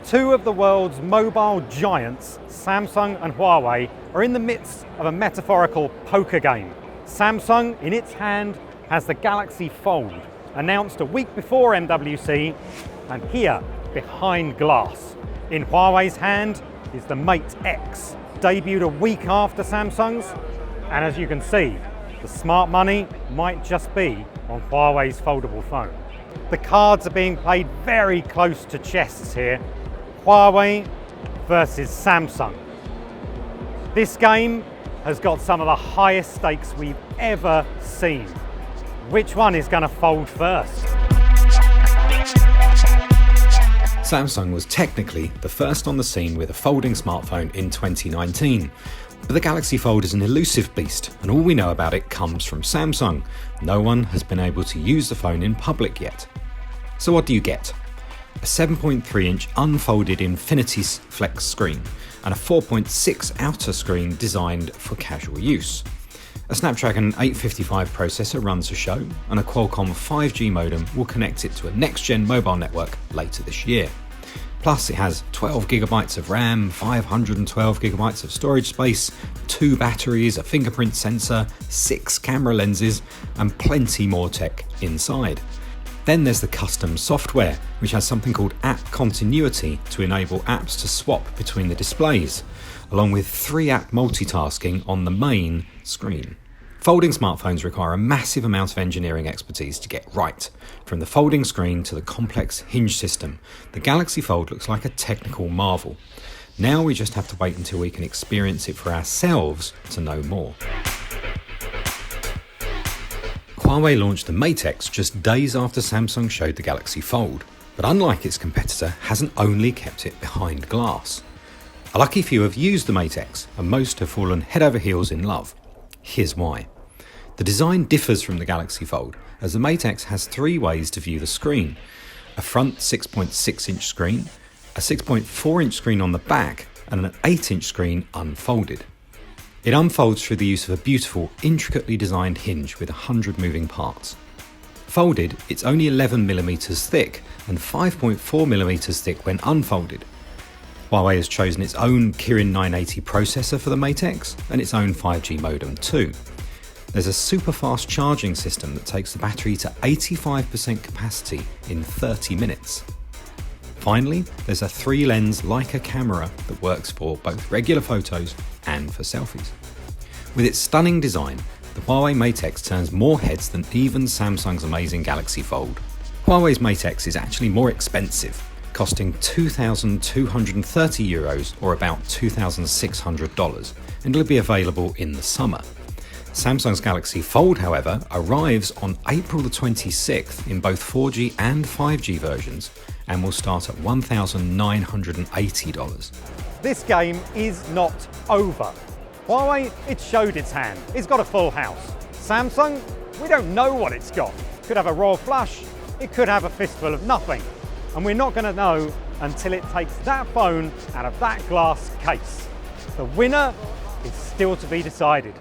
Two of the world's mobile giants, Samsung and Huawei, are in the midst of a metaphorical poker game. Samsung, in its hand, has the Galaxy Fold, announced a week before MWC, and here, behind glass. In Huawei's hand is the Mate X, debuted a week after Samsung's, and as you can see, the smart money might just be on Huawei's foldable phone. The cards are being played very close to chests here. Huawei versus Samsung. This game has got some of the highest stakes we've ever seen. Which one is going to fold first? Samsung was technically the first on the scene with a folding smartphone in 2019. But the Galaxy Fold is an elusive beast, and all we know about it comes from Samsung. No one has been able to use the phone in public yet. So what do you get? A 7.3-inch unfolded Infinity Flex screen and a 4.6 outer screen designed for casual use. A Snapdragon 855 processor runs the show, and a Qualcomm 5G modem will connect it to a next-gen mobile network later this year. Plus, it has 12GB of RAM, 512GB of storage space, 2 batteries, a fingerprint sensor, 6 camera lenses, and plenty more tech inside. Then there's the custom software, which has something called app continuity to enable apps to swap between the displays, along with 3-app multitasking on the main screen. Folding smartphones require a massive amount of engineering expertise to get right. From the folding screen to the complex hinge system, the Galaxy Fold looks like a technical marvel. Now we just have to wait until we can experience it for ourselves to know more. Huawei launched the Mate X just days after Samsung showed the Galaxy Fold, but unlike its competitor, hasn't only kept it behind glass. A lucky few have used the Mate X, and most have fallen head over heels in love. Here's why. The design differs from the Galaxy Fold, as the Mate X has 3 ways to view the screen: a front 6.6-inch screen, a 6.4-inch screen on the back, and an 8-inch screen unfolded. It unfolds through the use of a beautiful, intricately designed hinge with 100 moving parts. Folded, it's only 11mm thick and 5.4mm thick when unfolded. Huawei has chosen its own Kirin 980 processor for the Mate X and its own 5G modem too. There's a super fast charging system that takes the battery to 85% capacity in 30 minutes. Finally, there's a 3-lens Leica camera that works for both regular photos and for selfies. With its stunning design, the Huawei Mate X turns more heads than even Samsung's amazing Galaxy Fold. Huawei's Mate X is actually more expensive, costing €2,230 or about $2,600, and it'll be available in the summer. Samsung's Galaxy Fold, however, arrives on April the 26th in both 4G and 5G versions and will start at $1,980. This game is not over. Huawei, it showed its hand. It's got a full house. Samsung, we don't know what it's got. It could have a royal flush, it could have a fistful of nothing. And we're not going to know until it takes that phone out of that glass case. The winner is still to be decided.